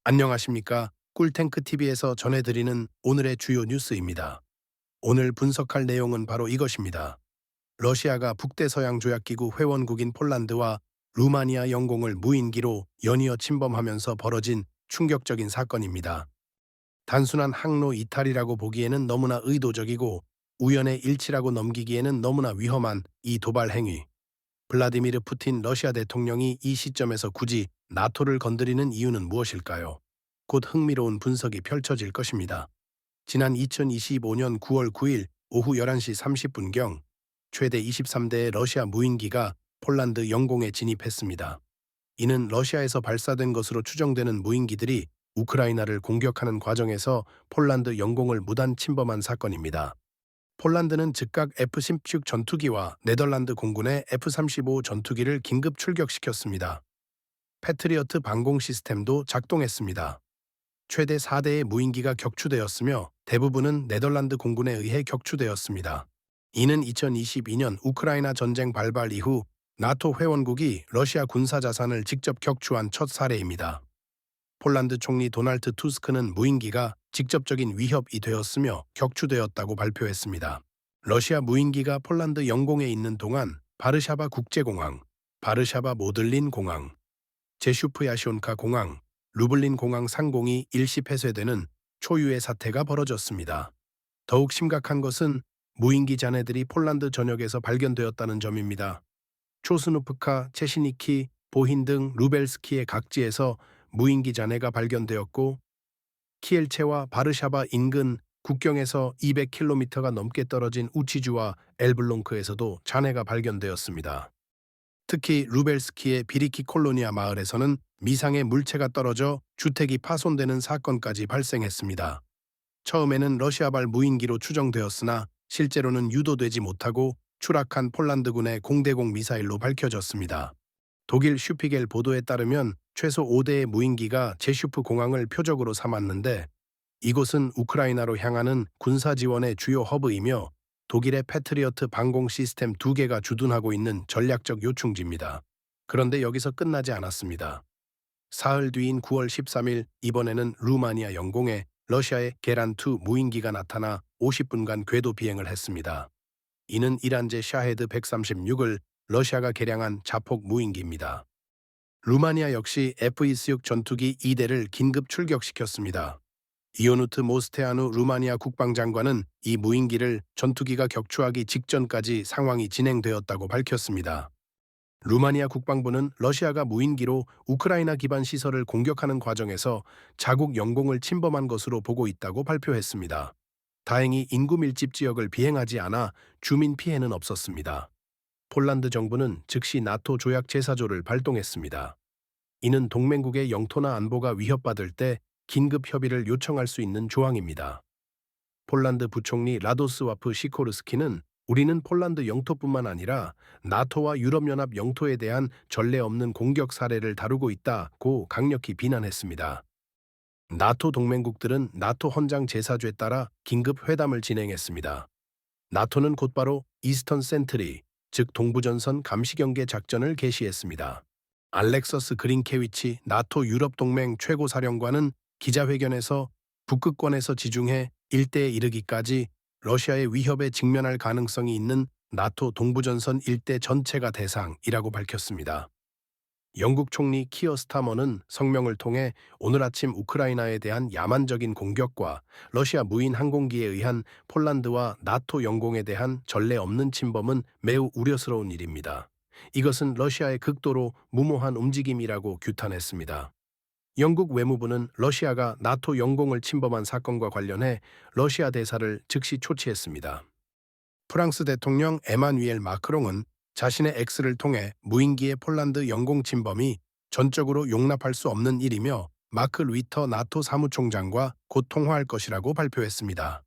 안녕하십니까? 꿀탱크TV에서 전해드리는 오늘의 주요 뉴스입니다. 오늘 분석할 내용은 바로 이것입니다. 러시아가 북대서양 조약기구 회원국인 폴란드와 루마니아 영공을 무인기로 연이어 침범하면서 벌어진 충격적인 사건입니다. 단순한 항로 이탈이라고 보기에는 너무나 의도적이고 우연의 일치라고 넘기기에는 너무나 위험한 이 도발 행위. 블라디미르 푸틴 러시아 대통령이 이 시점에서 굳이 나토를 건드리는 이유는 무엇일까요? 곧 흥미로운 분석이 펼쳐질 것입니다. 지난 2025년 9월 9일 오후 11시 30분경 최대 23대의 러시아 무인기가 폴란드 영공에 진입했습니다. 이는 러시아에서 발사된 것으로 추정되는 무인기들이 우크라이나를 공격하는 과정에서 폴란드 영공을 무단 침범한 사건입니다. 폴란드는 즉각 F-16 전투기와 네덜란드 공군의 F-35 전투기를 긴급 출격시켰습니다. 패트리어트 방공 시스템도 작동했습니다. 최대 4대의 무인기가 격추되었으며 대부분은 네덜란드 공군에 의해 격추되었습니다. 이는 2022년 우크라이나 전쟁 발발 이후 나토 회원국이 러시아 군사 자산을 직접 격추한 첫 사례입니다. 폴란드 총리 도날드 투스크는 무인기가 직접적인 위협이 되었으며 격추되었다고 발표했습니다. 러시아 무인기가 폴란드 영공에 있는 동안 바르샤바 국제공항, 바르샤바 모들린 공항, 제슈프야시온카 공항, 루블린 공항 상공이 일시 폐쇄되는 초유의 사태가 벌어졌습니다. 더욱 심각한 것은 무인기 잔해들이 폴란드 전역에서 발견되었다는 점입니다. 초스누프카, 체시니키, 보힌 등 루벨스키의 각지에서 무인기 잔해가 발견되었고 키엘체와 바르샤바 인근 국경에서 200km가 넘게 떨어진 우치주와 엘블롱크에서도 잔해가 발견되었습니다. 특히 루벨스키의 비리키 콜로니아 마을에서는 미상의 물체가 떨어져 주택이 파손되는 사건까지 발생했습니다. 처음에는 러시아발 무인기로 추정되었으나 실제로는 유도되지 못하고 추락한 폴란드군의 공대공 미사일로 밝혀졌습니다. 독일 슈피겔 보도에 따르면 최소 5대의 무인기가 제슈프 공항을 표적으로 삼았는데 이곳은 우크라이나로 향하는 군사 지원의 주요 허브이며 독일의 패트리어트 방공 시스템 2개가 주둔하고 있는 전략적 요충지입니다. 그런데 여기서 끝나지 않았습니다. 사흘 뒤인 9월 13일 이번에는 루마니아 영공에 러시아의 게란2 무인기가 나타나 50분간 궤도 비행을 했습니다. 이는 이란제 샤헤드 136을 러시아가 개량한 자폭 무인기입니다. 루마니아 역시 F-26 전투기 2대를 긴급 출격시켰습니다. 이오누트 모스테아누 루마니아 국방장관은 이 무인기를 전투기가 격추하기 직전까지 상황이 진행되었다고 밝혔습니다. 루마니아 국방부는 러시아가 무인기로 우크라이나 기반 시설을 공격하는 과정에서 자국 영공을 침범한 것으로 보고 있다고 발표했습니다. 다행히 인구 밀집 지역을 비행하지 않아 주민 피해는 없었습니다. 폴란드 정부는 즉시 나토 조약 제사조를 발동했습니다. 이는 동맹국의 영토나 안보가 위협받을 때 긴급 협의를 요청할 수 있는 조항입니다. 폴란드 부총리 라도스와프 시코르스키는 우리는 폴란드 영토뿐만 아니라 나토와 유럽연합 영토에 대한 전례 없는 공격 사례를 다루고 있다고 강력히 비난했습니다. 나토 동맹국들은 나토 헌장 제사조에 따라 긴급 회담을 진행했습니다. 나토는 곧바로 이스턴 센트리, 즉 동부전선 감시경계 작전을 개시했습니다. 알렉서스 그린케위치 나토 유럽동맹 최고사령관은 기자회견에서 북극권에서 지중해 일대에 이르기까지 러시아의 위협에 직면할 가능성이 있는 나토 동부전선 일대 전체가 대상이라고 밝혔습니다. 영국 총리 키어 스타머는 성명을 통해 오늘 아침 우크라이나에 대한 야만적인 공격과 러시아 무인 항공기에 의한 폴란드와 나토 영공에 대한 전례 없는 침범은 매우 우려스러운 일입니다. 이것은 러시아의 극도로 무모한 움직임이라고 규탄했습니다. 영국 외무부는 러시아가 나토 영공을 침범한 사건과 관련해 러시아 대사를 즉시 초치했습니다. 프랑스 대통령 에마뉘엘 마크롱은 자신의 X를 통해 무인기의 폴란드 영공 침범이 전적으로 용납할 수 없는 일이며 마크 루이터 나토 사무총장과 곧 통화할 것이라고 발표했습니다.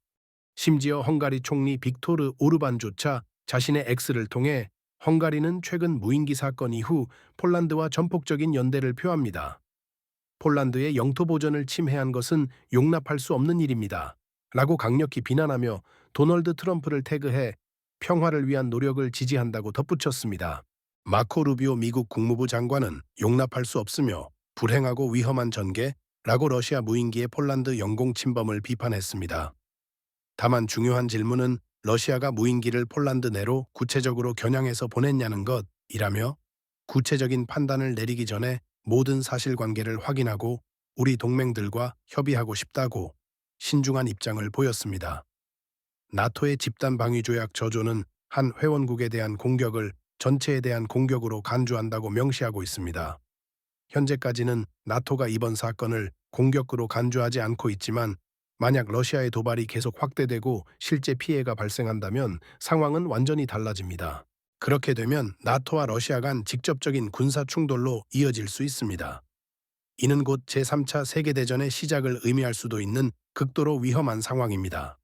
심지어 헝가리 총리 빅토르 오르반조차 자신의 X를 통해 헝가리는 최근 무인기 사건 이후 폴란드와 전폭적인 연대를 표합니다. 폴란드의 영토 보전을 침해한 것은 용납할 수 없는 일입니다. 라고 강력히 비난하며 도널드 트럼프를 태그해 평화를 위한 노력을 지지한다고 덧붙였습니다. 마코 루비오 미국 국무부 장관은 용납할 수 없으며 불행하고 위험한 전개 라고 러시아 무인기의 폴란드 영공 침범을 비판했습니다. 다만 중요한 질문은 러시아가 무인기를 폴란드 내로 구체적으로 겨냥해서 보냈냐는 것이라며 구체적인 판단을 내리기 전에 모든 사실관계를 확인하고 우리 동맹들과 협의하고 싶다고 신중한 입장을 보였습니다. 나토의 집단 방위 조약 저조는 한 회원국에 대한 공격을 전체에 대한 공격으로 간주한다고 명시하고 있습니다. 현재까지는 나토가 이번 사건을 공격으로 간주하지 않고 있지만 만약 러시아의 도발이 계속 확대되고 실제 피해가 발생한다면 상황은 완전히 달라집니다. 그렇게 되면 나토와 러시아 간 직접적인 군사 충돌로 이어질 수 있습니다. 이는 곧 제3차 세계대전의 시작을 의미할 수도 있는 극도로 위험한 상황입니다.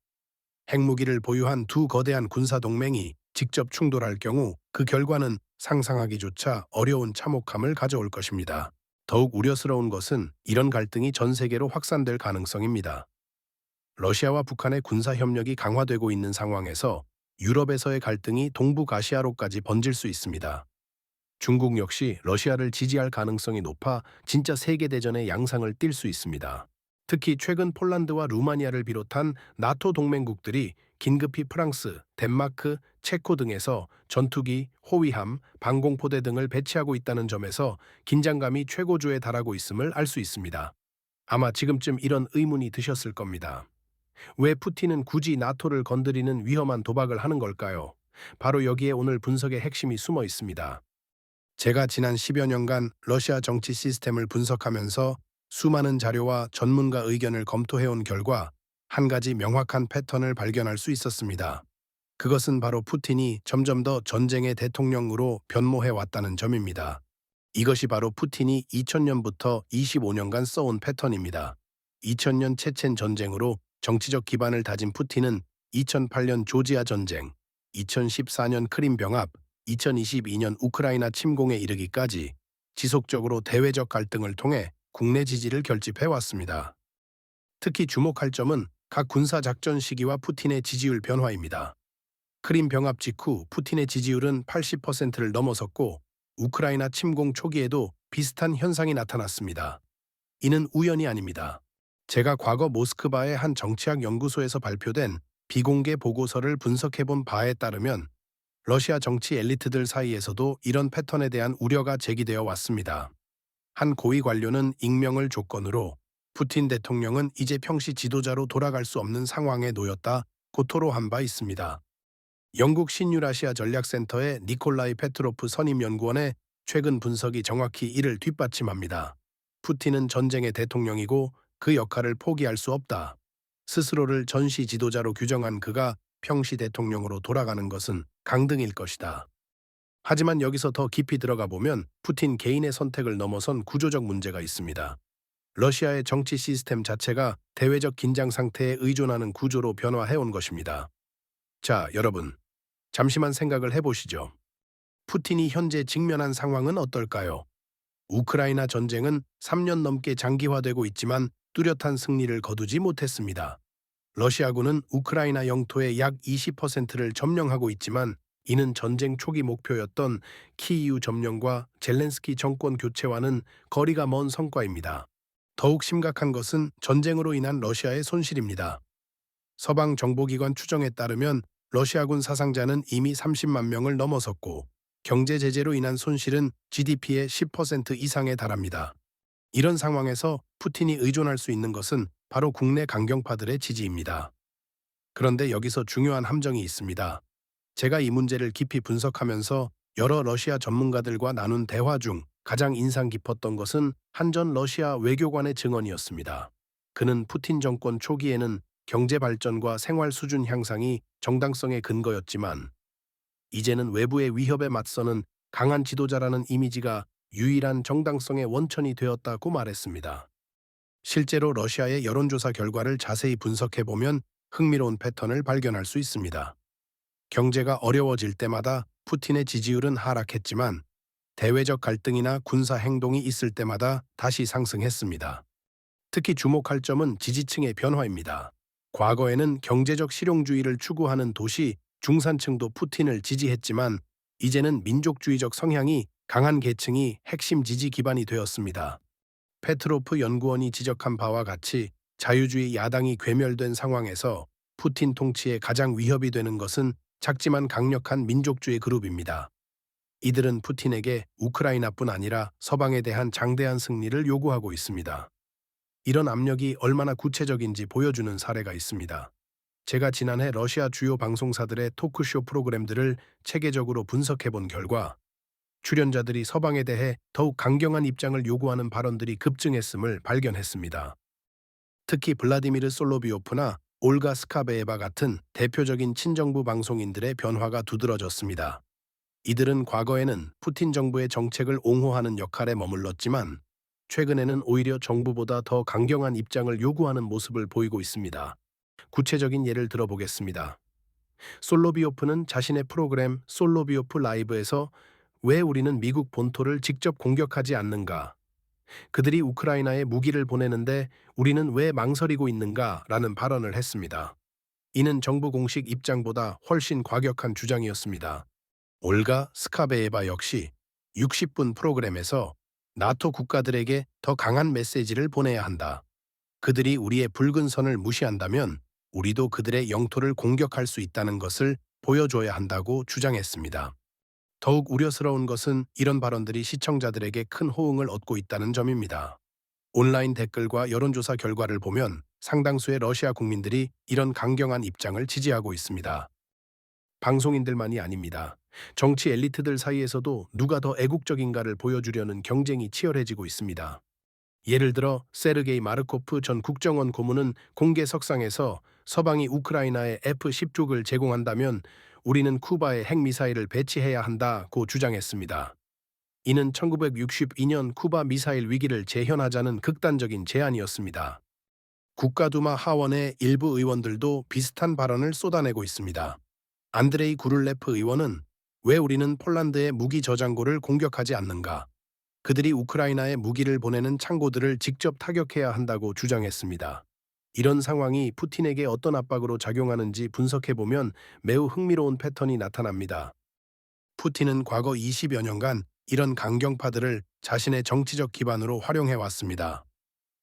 핵무기를 보유한 두 거대한 군사동맹이 직접 충돌할 경우 그 결과는 상상하기조차 어려운 참혹함을 가져올 것입니다. 더욱 우려스러운 것은 이런 갈등이 전 세계로 확산될 가능성입니다. 러시아와 북한의 군사 협력이 강화되고 있는 상황에서 유럽에서의 갈등이 동북아시아로까지 번질 수 있습니다. 중국 역시 러시아를 지지할 가능성이 높아 진짜 세계대전의 양상을 띨 수 있습니다. 특히 최근 폴란드와 루마니아를 비롯한 나토 동맹국들이 긴급히 프랑스, 덴마크, 체코 등에서 전투기, 호위함, 방공포대 등을 배치하고 있다는 점에서 긴장감이 최고조에 달하고 있음을 알 수 있습니다. 아마 지금쯤 이런 의문이 드셨을 겁니다. 왜 푸틴은 굳이 나토를 건드리는 위험한 도박을 하는 걸까요? 바로 여기에 오늘 분석의 핵심이 숨어 있습니다. 제가 지난 10여 년간 러시아 정치 시스템을 분석하면서 수많은 자료와 전문가 의견을 검토해온 결과 한 가지 명확한 패턴을 발견할 수 있었습니다. 그것은 바로 푸틴이 점점 더 전쟁의 대통령으로 변모해 왔다는 점입니다. 이것이 바로 푸틴이 2000년부터 25년간 써온 패턴입니다. 2000년 체첸 전쟁으로 정치적 기반을 다진 푸틴은 2008년 조지아 전쟁, 2014년 크림 병합, 2022년 우크라이나 침공에 이르기까지 지속적으로 대외적 갈등을 통해 국내 지지를 결집해 왔습니다. 특히 주목할 점은 각 군사 작전 시기와 푸틴의 지지율 변화입니다. 크림 병합 직후 푸틴의 지지율은 80%를 넘어섰고 우크라이나 침공 초기에도 비슷한 현상이 나타났습니다. 이는 우연이 아닙니다. 제가 과거 모스크바의 한 정치학 연구소에서 발표된 비공개 보고서를 분석해본 바에 따르면 러시아 정치 엘리트들 사이에서도 이런 패턴에 대한 우려가 제기되어 왔습니다. 한 고위 관료는 익명을 조건으로 푸틴 대통령은 이제 평시 지도자로 돌아갈 수 없는 상황에 놓였다 고토로한 바 있습니다. 영국 신유라시아 전략센터의 니콜라이 페트로프 선임연구원의 최근 분석이 정확히 이를 뒷받침합니다. 푸틴은 전쟁의 대통령이고 그 역할을 포기할 수 없다. 스스로를 전시 지도자로 규정한 그가 평시 대통령으로 돌아가는 것은 강등일 것이다. 하지만 여기서 더 깊이 들어가 보면 푸틴 개인의 선택을 넘어선 구조적 문제가 있습니다. 러시아의 정치 시스템 자체가 대외적 긴장 상태에 의존하는 구조로 변화해온 것입니다. 자, 여러분, 잠시만 생각을 해보시죠. 푸틴이 현재 직면한 상황은 어떨까요? 우크라이나 전쟁은 3년 넘게 장기화되고 있지만 뚜렷한 승리를 거두지 못했습니다. 러시아군은 우크라이나 영토의 약 20%를 점령하고 있지만 이는 전쟁 초기 목표였던 키이우 점령과 젤렌스키 정권 교체와는 거리가 먼 성과입니다. 더욱 심각한 것은 전쟁으로 인한 러시아의 손실입니다. 서방 정보기관 추정에 따르면 러시아군 사상자는 이미 30만 명을 넘어섰고 경제 제재로 인한 손실은 GDP의 10% 이상에 달합니다. 이런 상황에서 푸틴이 의존할 수 있는 것은 바로 국내 강경파들의 지지입니다. 그런데 여기서 중요한 함정이 있습니다. 제가 이 문제를 깊이 분석하면서 여러 러시아 전문가들과 나눈 대화 중 가장 인상 깊었던 것은 한 전 러시아 외교관의 증언이었습니다. 그는 푸틴 정권 초기에는 경제 발전과 생활 수준 향상이 정당성의 근거였지만 이제는 외부의 위협에 맞서는 강한 지도자라는 이미지가 유일한 정당성의 원천이 되었다고 말했습니다. 실제로 러시아의 여론조사 결과를 자세히 분석해보면 흥미로운 패턴을 발견할 수 있습니다. 경제가 어려워질 때마다 푸틴의 지지율은 하락했지만 대외적 갈등이나 군사 행동이 있을 때마다 다시 상승했습니다. 특히 주목할 점은 지지층의 변화입니다. 과거에는 경제적 실용주의를 추구하는 도시 중산층도 푸틴을 지지했지만 이제는 민족주의적 성향이 강한 계층이 핵심 지지 기반이 되었습니다. 페트로프 연구원이 지적한 바와 같이 자유주의 야당이 괴멸된 상황에서 푸틴 통치에 가장 위협이 되는 것은 작지만 강력한 민족주의 그룹입니다. 이들은 푸틴에게 우크라이나뿐 아니라 서방에 대한 장대한 승리를 요구하고 있습니다. 이런 압력이 얼마나 구체적인지 보여주는 사례가 있습니다. 제가 지난해 러시아 주요 방송사들의 토크쇼 프로그램들을 체계적으로 분석해 본 결과 출연자들이 서방에 대해 더욱 강경한 입장을 요구하는 발언들이 급증했음을 발견했습니다. 특히 블라디미르 솔로비오프나 올가 스카베에바 같은 대표적인 친정부 방송인들의 변화가 두드러졌습니다. 이들은 과거에는 푸틴 정부의 정책을 옹호하는 역할에 머물렀지만 최근에는 오히려 정부보다 더 강경한 입장을 요구하는 모습을 보이고 있습니다. 구체적인 예를 들어보겠습니다. 솔로비오프는 자신의 프로그램 솔로비오프 라이브에서 왜 우리는 미국 본토를 직접 공격하지 않는가? 그들이 우크라이나에 무기를 보내는데 우리는 왜 망설이고 있는가? 라는 발언을 했습니다. 이는 정부 공식 입장보다 훨씬 과격한 주장이었습니다. 올가 스카베에바 역시 60분 프로그램에서 나토 국가들에게 더 강한 메시지를 보내야 한다. 그들이 우리의 붉은 선을 무시한다면 우리도 그들의 영토를 공격할 수 있다는 것을 보여줘야 한다고 주장했습니다. 더욱 우려스러운 것은 이런 발언들이 시청자들에게 큰 호응을 얻고 있다는 점입니다. 온라인 댓글과 여론조사 결과를 보면 상당수의 러시아 국민들이 이런 강경한 입장을 지지하고 있습니다. 방송인들만이 아닙니다. 정치 엘리트들 사이에서도 누가 더 애국적인가를 보여주려는 경쟁이 치열해지고 있습니다. 예를 들어 세르게이 마르코프 전 국정원 고문은 공개 석상에서 서방이 우크라이나에 F-16을 제공한다면 우리는 쿠바에 핵미사일을 배치해야 한다고 주장했습니다. 이는 1962년 쿠바 미사일 위기를 재현하자는 극단적인 제안이었습니다. 국가두마 하원의 일부 의원들도 비슷한 발언을 쏟아내고 있습니다. 안드레이 구를레프 의원은 왜 우리는 폴란드의 무기 저장고를 공격하지 않는가? 그들이 우크라이나에 무기를 보내는 창고들을 직접 타격해야 한다고 주장했습니다. 이런 상황이 푸틴에게 어떤 압박으로 작용하는지 분석해보면 매우 흥미로운 패턴이 나타납니다. 푸틴은 과거 20여 년간 이런 강경파들을 자신의 정치적 기반으로 활용해왔습니다.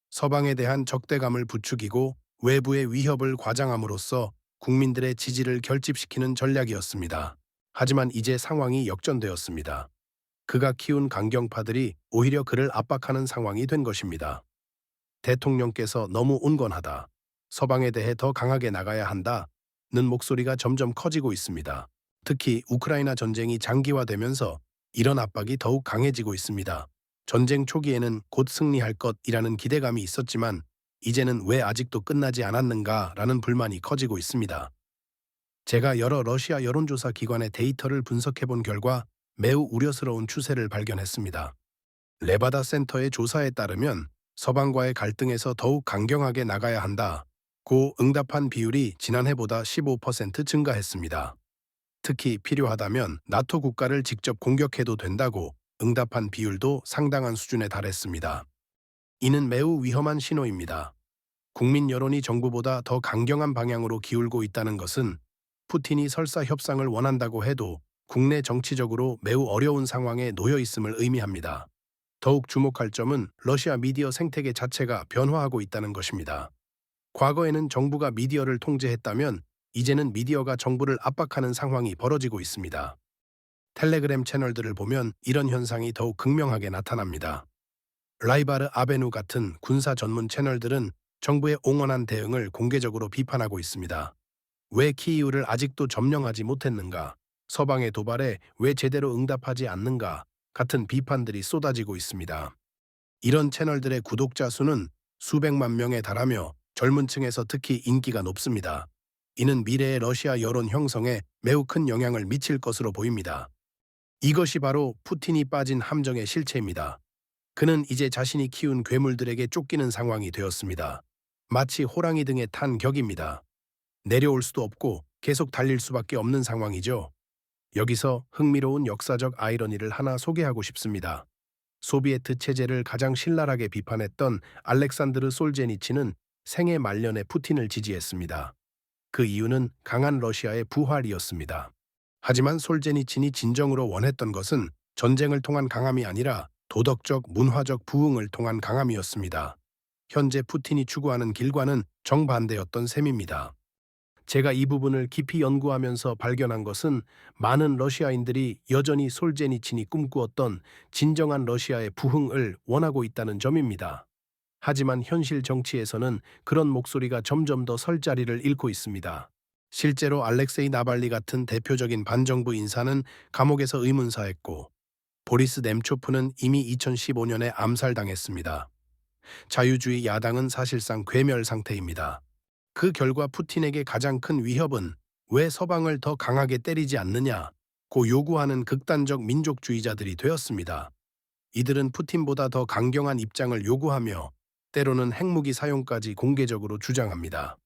서방에 대한 적대감을 부추기고 외부의 위협을 과장함으로써 국민들의 지지를 결집시키는 전략이었습니다. 하지만 이제 상황이 역전되었습니다. 그가 키운 강경파들이 오히려 그를 압박하는 상황이 된 것입니다. 대통령께서 너무 온건하다. 서방에 대해 더 강하게 나가야 한다는 목소리가 점점 커지고 있습니다. 특히 우크라이나 전쟁이 장기화되면서 이런 압박이 더욱 강해지고 있습니다. 전쟁 초기에는 곧 승리할 것이라는 기대감이 있었지만 이제는 왜 아직도 끝나지 않았는가라는 불만이 커지고 있습니다. 제가 여러 러시아 여론조사 기관의 데이터를 분석해본 결과 매우 우려스러운 추세를 발견했습니다. 레바다 센터의 조사에 따르면 서방과의 갈등에서 더욱 강경하게 나가야 한다고 응답한 비율이 지난해보다 15% 증가했습니다. 특히 필요하다면 나토 국가를 직접 공격해도 된다고 응답한 비율도 상당한 수준에 달했습니다. 이는 매우 위험한 신호입니다. 국민 여론이 정부보다 더 강경한 방향으로 기울고 있다는 것은 푸틴이 설사 협상을 원한다고 해도 국내 정치적으로 매우 어려운 상황에 놓여 있음을 의미합니다. 더욱 주목할 점은 러시아 미디어 생태계 자체가 변화하고 있다는 것입니다. 과거에는 정부가 미디어를 통제했다면 이제는 미디어가 정부를 압박하는 상황이 벌어지고 있습니다. 텔레그램 채널들을 보면 이런 현상이 더욱 극명하게 나타납니다. 라이바르 아베누 같은 군사 전문 채널들은 정부의 옹호한 대응을 공개적으로 비판하고 있습니다. 왜 키이우를 아직도 점령하지 못했는가? 서방의 도발에 왜 제대로 응답하지 않는가? 같은 비판들이 쏟아지고 있습니다. 이런 채널들의 구독자 수는 수백만 명에 달하며 젊은 층에서 특히 인기가 높습니다. 이는 미래의 러시아 여론 형성에 매우 큰 영향을 미칠 것으로 보입니다. 이것이 바로 푸틴이 빠진 함정의 실체입니다. 그는 이제 자신이 키운 괴물들에게 쫓기는 상황이 되었습니다. 마치 호랑이 등에 탄 격입니다. 내려올 수도 없고 계속 달릴 수밖에 없는 상황이죠. 여기서 흥미로운 역사적 아이러니를 하나 소개하고 싶습니다. 소비에트 체제를 가장 신랄하게 비판했던 알렉산드르 솔제니치는 생애 말년에 푸틴을 지지했습니다. 그 이유는 강한 러시아의 부활이었습니다. 하지만 솔제니친이 진정으로 원했던 것은 전쟁을 통한 강함이 아니라 도덕적, 문화적 부흥을 통한 강함이었습니다. 현재 푸틴이 추구하는 길과는 정반대였던 셈입니다. 제가 이 부분을 깊이 연구하면서 발견한 것은 많은 러시아인들이 여전히 솔제니친이 꿈꾸었던 진정한 러시아의 부흥을 원하고 있다는 점입니다. 하지만 현실 정치에서는 그런 목소리가 점점 더 설 자리를 잃고 있습니다. 실제로 알렉세이 나발리 같은 대표적인 반정부 인사는 감옥에서 의문사했고, 보리스 nem초프는 이미 2015년에 암살당했습니다. 자유주의 야당은 사실상 괴멸 상태입니다. 그 결과 푸틴에게 가장 큰 위협은 왜 서방을 더 강하게 때리지 않느냐고 요구하는 극단적 민족주의자들이 되었습니다. 이들은 푸틴보다 더 강경한 입장을 요구하며 때로는 핵무기 사용까지 공개적으로 주장합니다.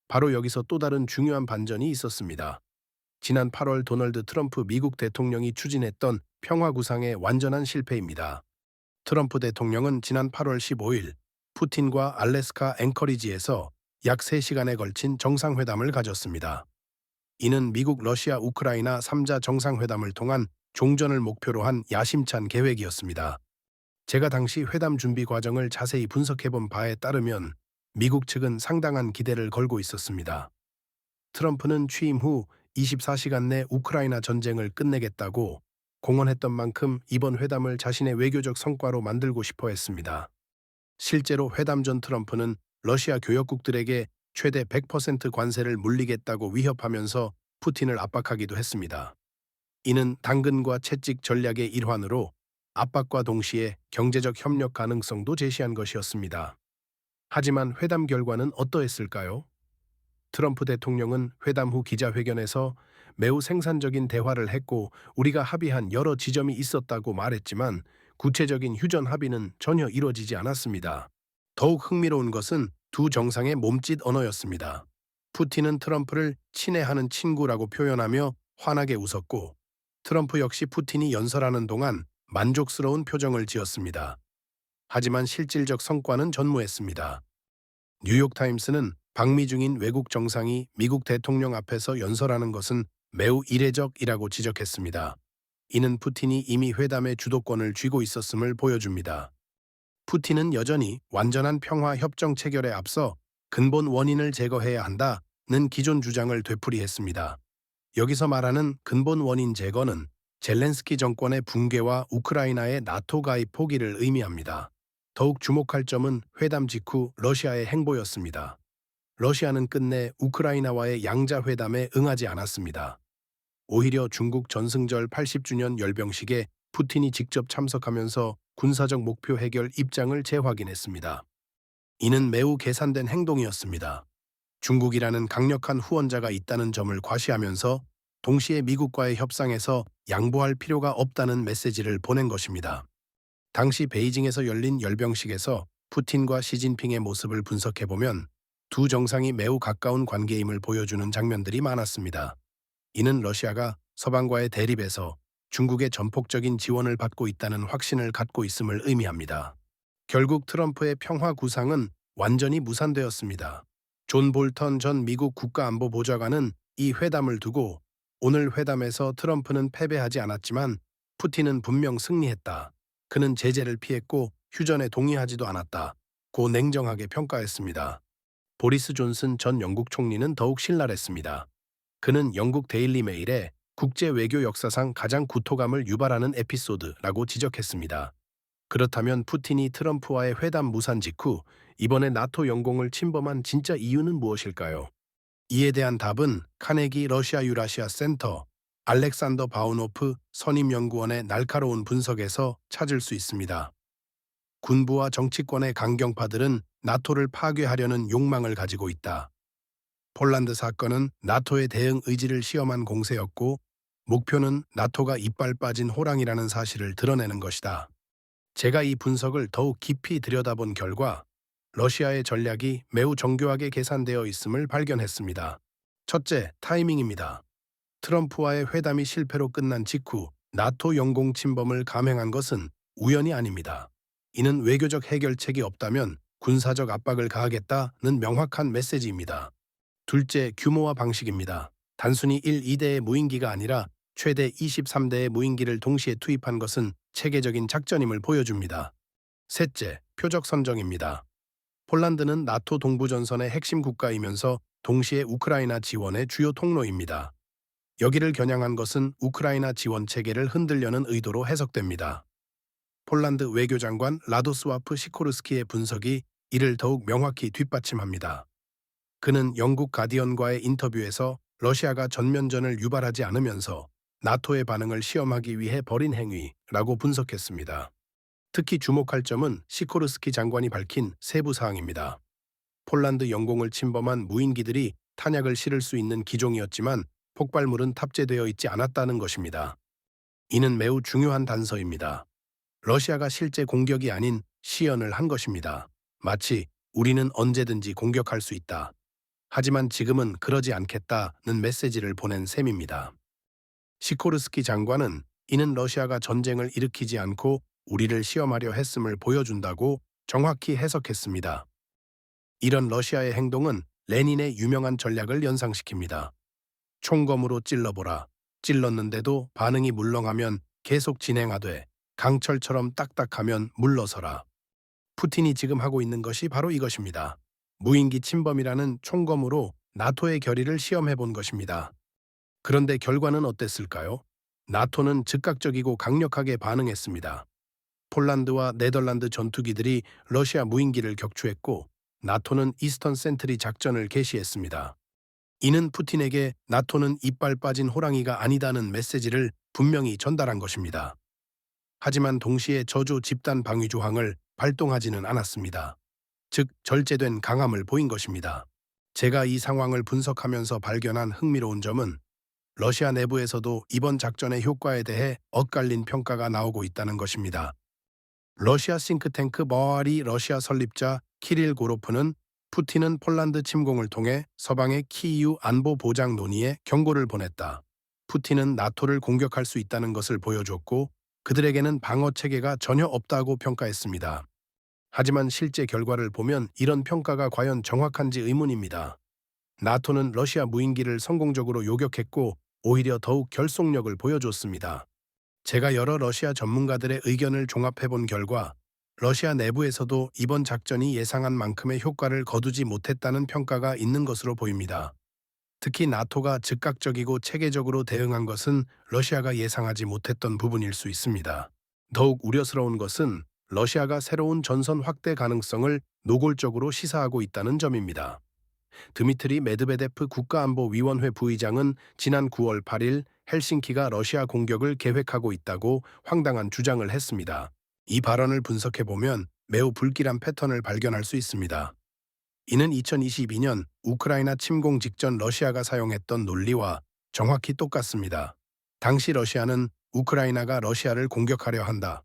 바로 여기서 또 다른 중요한 반전이 있었습니다. 지난 8월 도널드 트럼프 미국 대통령이 추진했던 평화 구상의 완전한 실패입니다. 트럼프 대통령은 지난 8월 15일 푸틴과 알래스카 앵커리지에서 약 3시간에 걸친 정상회담을 가졌습니다. 이는 미국, 러시아, 우크라이나 3자 정상회담을 통한 종전을 목표로 한 야심찬 계획이었습니다. 제가 당시 회담 준비 과정을 자세히 분석해본 바에 따르면 미국 측은 상당한 기대를 걸고 있었습니다. 트럼프는 취임 후 24시간 내 우크라이나 전쟁을 끝내겠다고 공언했던 만큼 이번 회담을 자신의 외교적 성과로 만들고 싶어 했습니다. 실제로 회담 전 트럼프는 러시아 교역국들에게 최대 100% 관세를 물리겠다고 위협하면서 푸틴을 압박하기도 했습니다. 이는 당근과 채찍 전략의 일환으로 압박과 동시에 경제적 협력 가능성도 제시한 것이었습니다. 하지만 회담 결과는 어떠했을까요? 트럼프 대통령은 회담 후 기자회견에서 매우 생산적인 대화를 했고 우리가 합의한 여러 지점이 있었다고 말했지만 구체적인 휴전 합의는 전혀 이루어지지 않았습니다. 더욱 흥미로운 것은 두 정상의 몸짓 언어였습니다. 푸틴은 트럼프를 친애하는 친구라고 표현하며 환하게 웃었고 트럼프 역시 푸틴이 연설하는 동안 만족스러운 표정을 지었습니다. 하지만 실질적 성과는 전무했습니다. 뉴욕타임스는 방미 중인 외국 정상이 미국 대통령 앞에서 연설하는 것은 매우 이례적이라고 지적했습니다. 이는 푸틴이 이미 회담의 주도권을 쥐고 있었음을 보여줍니다. 푸틴은 여전히 완전한 평화 협정 체결에 앞서 근본 원인을 제거해야 한다는 기존 주장을 되풀이했습니다. 여기서 말하는 근본 원인 제거는 젤렌스키 정권의 붕괴와 우크라이나의 나토 가입 포기를 의미합니다. 더욱 주목할 점은 회담 직후 러시아의 행보였습니다. 러시아는 끝내 우크라이나와의 양자 회담에 응하지 않았습니다. 오히려 중국 전승절 80주년 열병식에 푸틴이 직접 참석하면서 군사적 목표 해결 입장을 재확인했습니다. 이는 매우 계산된 행동이었습니다. 중국이라는 강력한 후원자가 있다는 점을 과시하면서 동시에 미국과의 협상에서 양보할 필요가 없다는 메시지를 보낸 것입니다. 당시 베이징에서 열린 열병식에서 푸틴과 시진핑의 모습을 분석해보면 두 정상이 매우 가까운 관계임을 보여주는 장면들이 많았습니다. 이는 러시아가 서방과의 대립에서 중국의 전폭적인 지원을 받고 있다는 확신을 갖고 있음을 의미합니다. 결국 트럼프의 평화 구상은 완전히 무산되었습니다. 존 볼턴 전 미국 국가안보보좌관은 이 회담을 두고 오늘 회담에서 트럼프는 패배하지 않았지만 푸틴은 분명 승리했다. 그는 제재를 피했고 휴전에 동의하지도 않았다. 고 냉정하게 평가했습니다. 보리스 존슨 전 영국 총리는 더욱 신랄했습니다. 그는 영국 데일리 메일에 국제 외교 역사상 가장 구토감을 유발하는 에피소드라고 지적했습니다. 그렇다면 푸틴이 트럼프와의 회담 무산 직후 이번에 나토 영공을 침범한 진짜 이유는 무엇일까요? 이에 대한 답은 카네기 러시아 유라시아 센터 알렉산더 바우노프 선임연구원의 날카로운 분석에서 찾을 수 있습니다. 군부와 정치권의 강경파들은 나토를 파괴하려는 욕망을 가지고 있다. 폴란드 사건은 나토의 대응 의지를 시험한 공세였고 목표는 나토가 이빨 빠진 호랑이라는 사실을 드러내는 것이다. 제가 이 분석을 더욱 깊이 들여다본 결과 러시아의 전략이 매우 정교하게 계산되어 있음을 발견했습니다. 첫째, 타이밍입니다. 트럼프와의 회담이 실패로 끝난 직후 나토 영공 침범을 감행한 것은 우연이 아닙니다. 이는 외교적 해결책이 없다면 군사적 압박을 가하겠다는 명확한 메시지입니다. 둘째, 규모와 방식입니다. 단순히 1, 2대의 무인기가 아니라 최대 23대의 무인기를 동시에 투입한 것은 체계적인 작전임을 보여줍니다. 셋째, 표적 선정입니다. 폴란드는 나토 동부전선의 핵심 국가이면서 동시에 우크라이나 지원의 주요 통로입니다. 여기를 겨냥한 것은 우크라이나 지원 체계를 흔들려는 의도로 해석됩니다. 폴란드 외교장관 라도스와프 시코르스키의 분석이 이를 더욱 명확히 뒷받침합니다. 그는 영국 가디언과의 인터뷰에서 러시아가 전면전을 유발하지 않으면서 나토의 반응을 시험하기 위해 벌인 행위라고 분석했습니다. 특히 주목할 점은 시코르스키 장관이 밝힌 세부 사항입니다. 폴란드 영공을 침범한 무인기들이 탄약을 실을 수 있는 기종이었지만 폭발물은 탑재되어 있지 않았다는 것입니다. 이는 매우 중요한 단서입니다. 러시아가 실제 공격이 아닌 시연을 한 것입니다. 마치 우리는 언제든지 공격할 수 있다. 하지만 지금은 그러지 않겠다는 메시지를 보낸 셈입니다. 시코르스키 장관은 이는 러시아가 전쟁을 일으키지 않고 우리를 시험하려 했음을 보여준다고 정확히 해석했습니다. 이런 러시아의 행동은 레닌의 유명한 전략을 연상시킵니다. 총검으로 찔러보라. 찔렀는데도 반응이 물렁하면 계속 진행하되 강철처럼 딱딱하면 물러서라. 푸틴이 지금 하고 있는 것이 바로 이것입니다. 무인기 침범이라는 총검으로 나토의 결의를 시험해 본 것입니다. 그런데 결과는 어땠을까요? 나토는 즉각적이고 강력하게 반응했습니다. 폴란드와 네덜란드 전투기들이 러시아 무인기를 격추했고 나토는 이스턴 센트리 작전을 개시했습니다. 이는 푸틴에게 나토는 이빨 빠진 호랑이가 아니다는 메시지를 분명히 전달한 것입니다. 하지만 동시에 저조 집단 방위 조항을 발동하지는 않았습니다. 즉 절제된 강함을 보인 것입니다. 제가 이 상황을 분석하면서 발견한 흥미로운 점은 러시아 내부에서도 이번 작전의 효과에 대해 엇갈린 평가가 나오고 있다는 것입니다. 러시아 싱크탱크 머아리 러시아 설립자 키릴 고로프는 푸틴은 폴란드 침공을 통해 서방의 키이우 안보 보장 논의에 경고를 보냈다. 푸틴은 나토를 공격할 수 있다는 것을 보여줬고 그들에게는 방어 체계가 전혀 없다고 평가했습니다. 하지만 실제 결과를 보면 이런 평가가 과연 정확한지 의문입니다. 나토는 러시아 무인기를 성공적으로 요격했고 오히려 더욱 결속력을 보여줬습니다. 제가 여러 러시아 전문가들의 의견을 종합해본 결과 러시아 내부에서도 이번 작전이 예상한 만큼의 효과를 거두지 못했다는 평가가 있는 것으로 보입니다. 특히 나토가 즉각적이고 체계적으로 대응한 것은 러시아가 예상하지 못했던 부분일 수 있습니다. 더욱 우려스러운 것은 러시아가 새로운 전선 확대 가능성을 노골적으로 시사하고 있다는 점입니다. 드미트리 메드베데프 국가안보위원회 부의장은 지난 9월 8일 헬싱키가 러시아 공격을 계획하고 있다고 황당한 주장을 했습니다. 이 발언을 분석해보면 매우 불길한 패턴을 발견할 수 있습니다. 이는 2022년 우크라이나 침공 직전 러시아가 사용했던 논리와 정확히 똑같습니다. 당시 러시아는 우크라이나가 러시아를 공격하려 한다.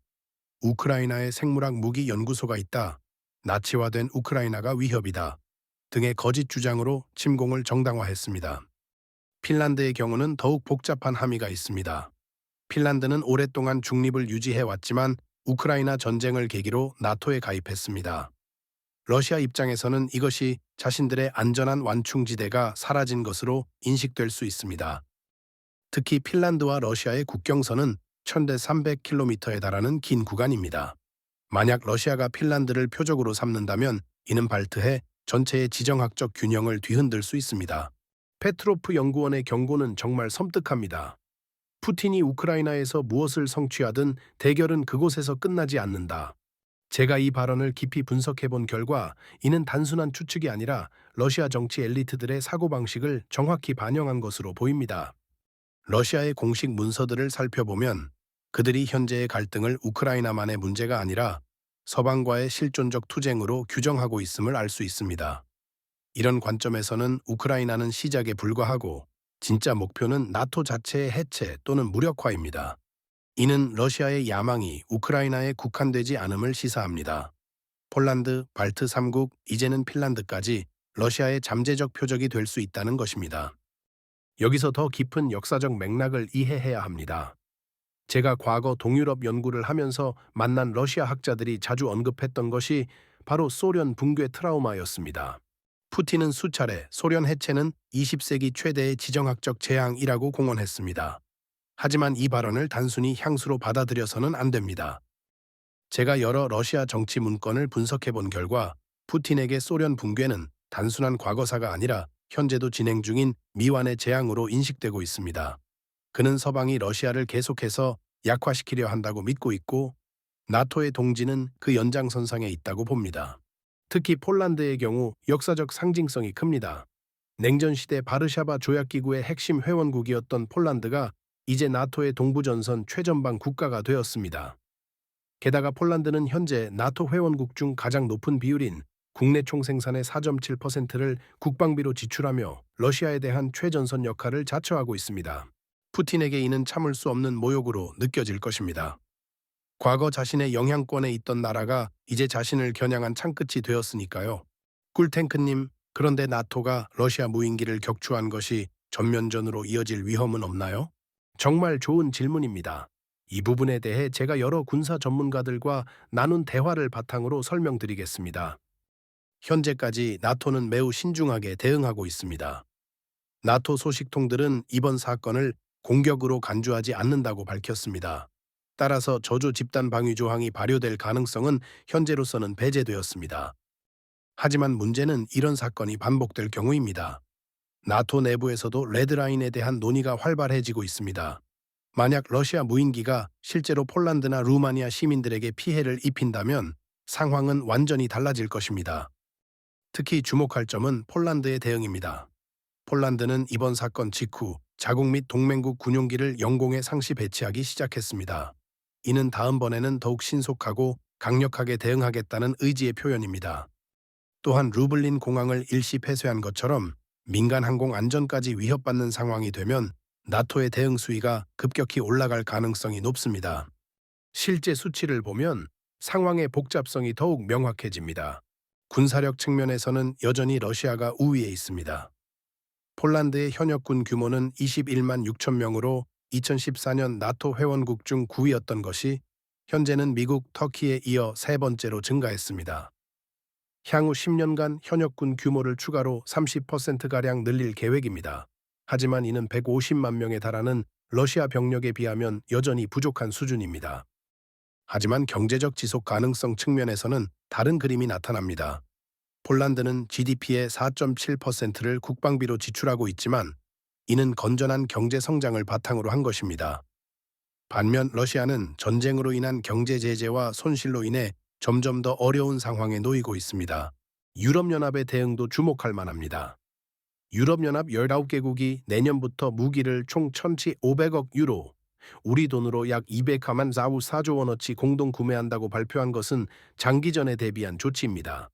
우크라이나에 생물학 무기 연구소가 있다. 나치화된 우크라이나가 위협이다. 등의 거짓 주장으로 침공을 정당화했습니다. 핀란드의 경우는 더욱 복잡한 함의가 있습니다. 핀란드는 오랫동안 중립을 유지해왔지만 우크라이나 전쟁을 계기로 나토에 가입했습니다. 러시아 입장에서는 이것이 자신들의 안전한 완충지대가 사라진 것으로 인식될 수 있습니다. 특히 핀란드와 러시아의 국경선은 1300km에 달하는 긴 구간입니다. 만약 러시아가 핀란드를 표적으로 삼는다면 이는 발트해 전체의 지정학적 균형을 뒤흔들 수 있습니다. 페트로프 연구원의 경고는 정말 섬뜩합니다. 푸틴이 우크라이나에서 무엇을 성취하든 대결은 그곳에서 끝나지 않는다. 제가 이 발언을 깊이 분석해본 결과 이는 단순한 추측이 아니라 러시아 정치 엘리트들의 사고방식을 정확히 반영한 것으로 보입니다. 러시아의 공식 문서들을 살펴보면 그들이 현재의 갈등을 우크라이나만의 문제가 아니라 서방과의 실존적 투쟁으로 규정하고 있음을 알 수 있습니다. 이런 관점에서는 우크라이나는 시작에 불과하고 진짜 목표는 나토 자체의 해체 또는 무력화입니다. 이는 러시아의 야망이 우크라이나에 국한되지 않음을 시사합니다. 폴란드, 발트 3국, 이제는 핀란드까지 러시아의 잠재적 표적이 될 수 있다는 것입니다. 여기서 더 깊은 역사적 맥락을 이해해야 합니다. 제가 과거 동유럽 연구를 하면서 만난 러시아 학자들이 자주 언급했던 것이 바로 소련 붕괴 트라우마였습니다. 푸틴은 수차례 소련 해체는 20세기 최대의 지정학적 재앙이라고 공언했습니다. 하지만 이 발언을 단순히 향수로 받아들여서는 안 됩니다. 제가 여러 러시아 정치 문건을 분석해 본 결과 푸틴에게 소련 붕괴는 단순한 과거사가 아니라 현재도 진행 중인 미완의 재앙으로 인식되고 있습니다. 그는 서방이 러시아를 계속해서 약화시키려 한다고 믿고 있고 나토의 동지는 그 연장선상에 있다고 봅니다. 특히 폴란드의 경우 역사적 상징성이 큽니다. 냉전 시대 바르샤바 조약기구의 핵심 회원국이었던 폴란드가 이제 나토의 동부전선 최전방 국가가 되었습니다. 게다가 폴란드는 현재 나토 회원국 중 가장 높은 비율인 국내 총생산의 4.7%를 국방비로 지출하며 러시아에 대한 최전선 역할을 자처하고 있습니다. 푸틴에게 이는 참을 수 없는 모욕으로 느껴질 것입니다. 과거 자신의 영향권에 있던 나라가 이제 자신을 겨냥한 창끝이 되었으니까요. 꿀탱크님, 그런데 나토가 러시아 무인기를 격추한 것이 전면전으로 이어질 위험은 없나요? 정말 좋은 질문입니다. 이 부분에 대해 제가 여러 군사 전문가들과 나눈 대화를 바탕으로 설명드리겠습니다. 현재까지 나토는 매우 신중하게 대응하고 있습니다. 나토 소식통들은 이번 사건을 공격으로 간주하지 않는다고 밝혔습니다. 따라서 저조 집단 방위 조항이 발효될 가능성은 현재로서는 배제되었습니다. 하지만 문제는 이런 사건이 반복될 경우입니다. 나토 내부에서도 레드라인에 대한 논의가 활발해지고 있습니다. 만약 러시아 무인기가 실제로 폴란드나 루마니아 시민들에게 피해를 입힌다면 상황은 완전히 달라질 것입니다. 특히 주목할 점은 폴란드의 대응입니다. 폴란드는 이번 사건 직후 자국 및 동맹국 군용기를 영공에 상시 배치하기 시작했습니다. 이는 다음번에는 더욱 신속하고 강력하게 대응하겠다는 의지의 표현입니다. 또한 루블린 공항을 일시 폐쇄한 것처럼 민간 항공 안전까지 위협받는 상황이 되면 나토의 대응 수위가 급격히 올라갈 가능성이 높습니다. 실제 수치를 보면 상황의 복잡성이 더욱 명확해집니다. 군사력 측면에서는 여전히 러시아가 우위에 있습니다. 폴란드의 현역군 규모는 21만 6천 명으로 2014년 나토 회원국 중 9위였던 것이 현재는 미국, 터키에 이어 세 번째로 증가했습니다. 향후 10년간 현역군 규모를 추가로 30%가량 늘릴 계획입니다. 하지만 이는 150만 명에 달하는 러시아 병력에 비하면 여전히 부족한 수준입니다. 하지만 경제적 지속 가능성 측면에서는 다른 그림이 나타납니다. 폴란드는 GDP의 4.7%를 국방비로 지출하고 있지만 이는 건전한 경제 성장을 바탕으로 한 것입니다. 반면 러시아는 전쟁으로 인한 경제 제재와 손실로 인해 점점 더 어려운 상황에 놓이고 있습니다. 유럽연합의 대응도 주목할 만합니다. 유럽연합 19개국이 내년부터 무기를 총 1,500억 유로, 우리 돈으로 약 200만 4조 원어치 공동 구매한다고 발표한 것은 장기전에 대비한 조치입니다.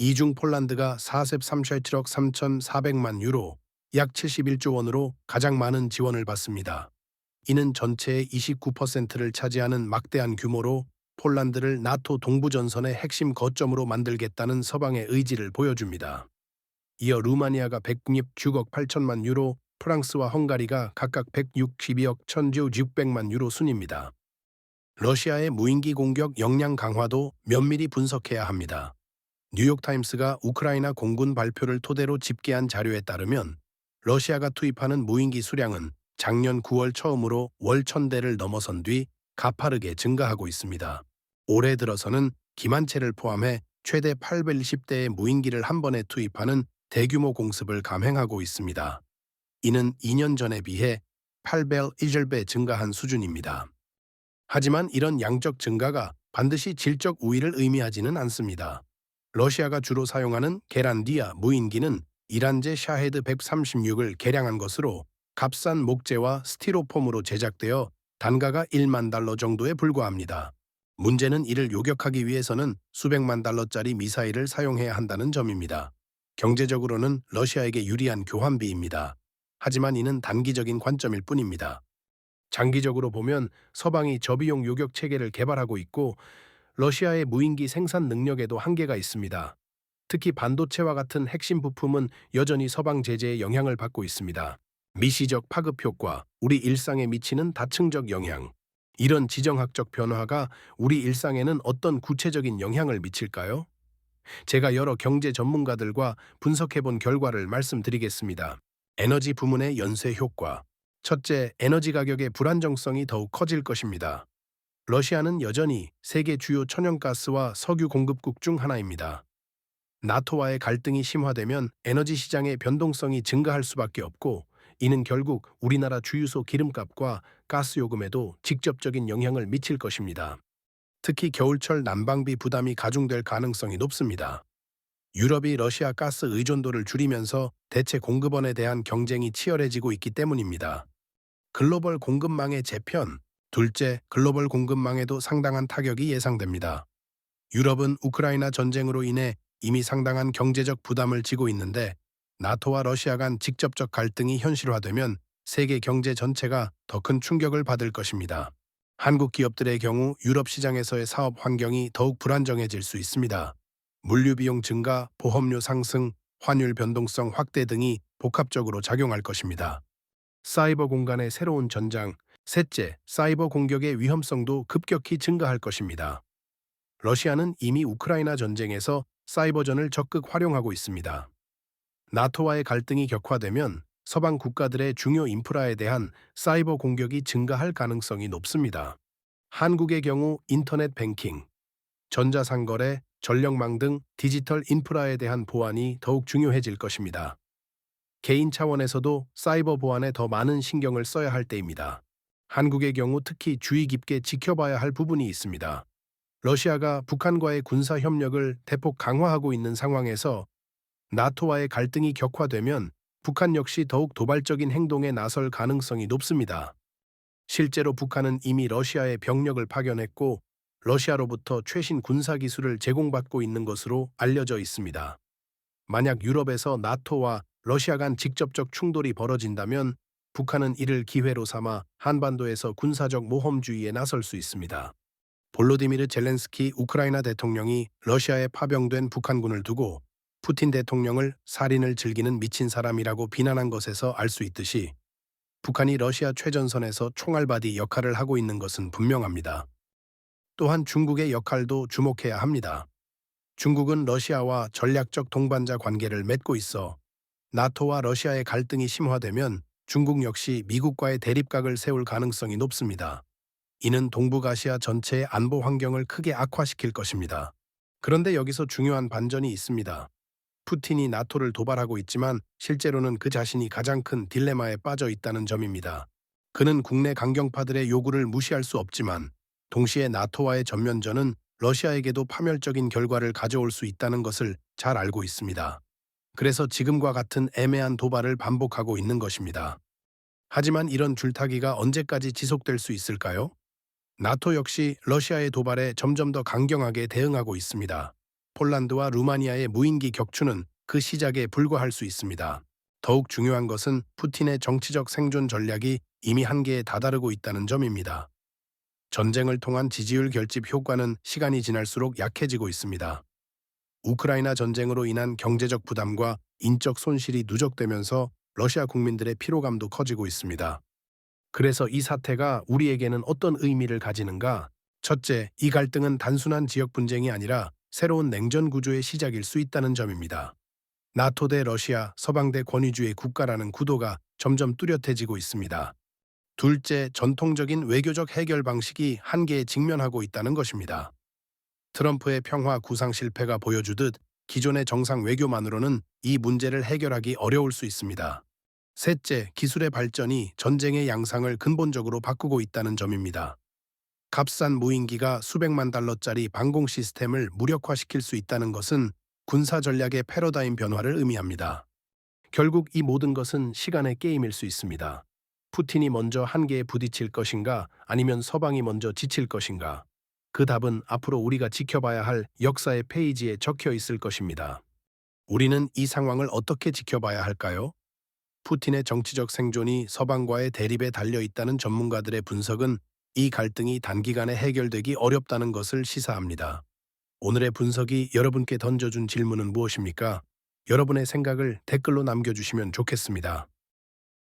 이 중 폴란드가 43억 3,400만 유로, 약 71조 원으로 가장 많은 지원을 받습니다. 이는 전체의 29%를 차지하는 막대한 규모로 폴란드를 나토 동부전선의 핵심 거점으로 만들겠다는 서방의 의지를 보여줍니다. 이어 루마니아가 106억 8천만 유로, 프랑스와 헝가리가 각각 162억 1,600만 유로 순입니다. 러시아의 무인기 공격 역량 강화도 면밀히 분석해야 합니다. 뉴욕타임스가 우크라이나 공군 발표를 토대로 집계한 자료에 따르면 러시아가 투입하는 무인기 수량은 작년 9월 처음으로 월 1,000대를 넘어선 뒤 가파르게 증가하고 있습니다. 올해 들어서는 기만체를 포함해 최대 820대의 무인기를 한 번에 투입하는 대규모 공습을 감행하고 있습니다. 이는 2년 전에 비해 8배 증가한 수준입니다. 하지만 이런 양적 증가가 반드시 질적 우위를 의미하지는 않습니다. 러시아가 주로 사용하는 게란디아 무인기는 이란제 샤헤드 136을 개량한 것으로 값싼 목재와 스티로폼으로 제작되어 단가가 1만 달러 정도에 불과합니다. 문제는 이를 요격하기 위해서는 수백만 달러짜리 미사일을 사용해야 한다는 점입니다. 경제적으로는 러시아에게 유리한 교환비입니다. 하지만 이는 단기적인 관점일 뿐입니다. 장기적으로 보면 서방이 저비용 요격 체계를 개발하고 있고 러시아의 무인기 생산 능력에도 한계가 있습니다. 특히 반도체와 같은 핵심 부품은 여전히 서방 제재의 영향을 받고 있습니다. 미시적 파급 효과, 우리 일상에 미치는 다층적 영향. 이런 지정학적 변화가 우리 일상에는 어떤 구체적인 영향을 미칠까요? 제가 여러 경제 전문가들과 분석해본 결과를 말씀드리겠습니다. 에너지 부문의 연쇄 효과. 첫째, 에너지 가격의 불안정성이 더욱 커질 것입니다. 러시아는 여전히 세계 주요 천연가스와 석유 공급국 중 하나입니다. 나토와의 갈등이 심화되면 에너지 시장의 변동성이 증가할 수밖에 없고, 이는 결국 우리나라 주유소 기름값과 가스 요금에도 직접적인 영향을 미칠 것입니다. 특히 겨울철 난방비 부담이 가중될 가능성이 높습니다. 유럽이 러시아 가스 의존도를 줄이면서 대체 공급원에 대한 경쟁이 치열해지고 있기 때문입니다. 글로벌 공급망의 재편, 둘째, 글로벌 공급망에도 상당한 타격이 예상됩니다. 유럽은 우크라이나 전쟁으로 인해 이미 상당한 경제적 부담을 지고 있는데, 나토와 러시아 간 직접적 갈등이 현실화되면 세계 경제 전체가 더 큰 충격을 받을 것입니다. 한국 기업들의 경우 유럽 시장에서의 사업 환경이 더욱 불안정해질 수 있습니다. 물류 비용 증가, 보험료 상승, 환율 변동성 확대 등이 복합적으로 작용할 것입니다. 사이버 공간의 새로운 전장, 셋째, 사이버 공격의 위험성도 급격히 증가할 것입니다. 러시아는 이미 우크라이나 전쟁에서 사이버전을 적극 활용하고 있습니다. 나토와의 갈등이 격화되면 서방 국가들의 중요 인프라에 대한 사이버 공격이 증가할 가능성이 높습니다. 한국의 경우 인터넷 뱅킹, 전자상거래, 전력망 등 디지털 인프라에 대한 보안이 더욱 중요해질 것입니다. 개인 차원에서도 사이버 보안에 더 많은 신경을 써야 할 때입니다. 한국의 경우 특히 주의 깊게 지켜봐야 할 부분이 있습니다. 러시아가 북한과의 군사 협력을 대폭 강화하고 있는 상황에서 나토와의 갈등이 격화되면 북한 역시 더욱 도발적인 행동에 나설 가능성이 높습니다. 실제로 북한은 이미 러시아에 병력을 파견했고, 러시아로부터 최신 군사기술을 제공받고 있는 것으로 알려져 있습니다. 만약 유럽에서 나토와 러시아 간 직접적 충돌이 벌어진다면 북한은 이를 기회로 삼아 한반도에서 군사적 모험주의에 나설 수 있습니다. 볼로디미르 젤렌스키 우크라이나 대통령이 러시아에 파병된 북한군을 두고 푸틴 대통령을 살인을 즐기는 미친 사람이라고 비난한 것에서 알 수 있듯이, 북한이 러시아 최전선에서 총알바디 역할을 하고 있는 것은 분명합니다. 또한 중국의 역할도 주목해야 합니다. 중국은 러시아와 전략적 동반자 관계를 맺고 있어 나토와 러시아의 갈등이 심화되면 중국 역시 미국과의 대립각을 세울 가능성이 높습니다. 이는 동북아시아 전체의 안보 환경을 크게 악화시킬 것입니다. 그런데 여기서 중요한 반전이 있습니다. 푸틴이 나토를 도발하고 있지만 실제로는 그 자신이 가장 큰 딜레마에 빠져 있다는 점입니다. 그는 국내 강경파들의 요구를 무시할 수 없지만 동시에 나토와의 전면전은 러시아에게도 파멸적인 결과를 가져올 수 있다는 것을 잘 알고 있습니다. 그래서 지금과 같은 애매한 도발을 반복하고 있는 것입니다. 하지만 이런 줄타기가 언제까지 지속될 수 있을까요? 나토 역시 러시아의 도발에 점점 더 강경하게 대응하고 있습니다. 폴란드와 루마니아의 무인기 격추는 그 시작에 불과할 수 있습니다. 더욱 중요한 것은 푸틴의 정치적 생존 전략이 이미 한계에 다다르고 있다는 점입니다. 전쟁을 통한 지지율 결집 효과는 시간이 지날수록 약해지고 있습니다. 우크라이나 전쟁으로 인한 경제적 부담과 인적 손실이 누적되면서 러시아 국민들의 피로감도 커지고 있습니다. 그래서 이 사태가 우리에게는 어떤 의미를 가지는가? 첫째, 이 갈등은 단순한 지역 분쟁이 아니라 새로운 냉전 구조의 시작일 수 있다는 점입니다. 나토 대 러시아, 서방 대 권위주의 국가라는 구도가 점점 뚜렷해지고 있습니다. 둘째, 전통적인 외교적 해결 방식이 한계에 직면하고 있다는 것입니다. 트럼프의 평화 구상 실패가 보여주듯 기존의 정상 외교만으로는 이 문제를 해결하기 어려울 수 있습니다. 셋째, 기술의 발전이 전쟁의 양상을 근본적으로 바꾸고 있다는 점입니다. 값싼 무인기가 수백만 달러짜리 방공 시스템을 무력화시킬 수 있다는 것은 군사 전략의 패러다임 변화를 의미합니다. 결국 이 모든 것은 시간의 게임일 수 있습니다. 푸틴이 먼저 한계에 부딪힐 것인가, 아니면 서방이 먼저 지칠 것인가? 그 답은 앞으로 우리가 지켜봐야 할 역사의 페이지에 적혀 있을 것입니다. 우리는 이 상황을 어떻게 지켜봐야 할까요? 푸틴의 정치적 생존이 서방과의 대립에 달려 있다는 전문가들의 분석은 이 갈등이 단기간에 해결되기 어렵다는 것을 시사합니다. 오늘의 분석이 여러분께 던져준 질문은 무엇입니까? 여러분의 생각을 댓글로 남겨주시면 좋겠습니다.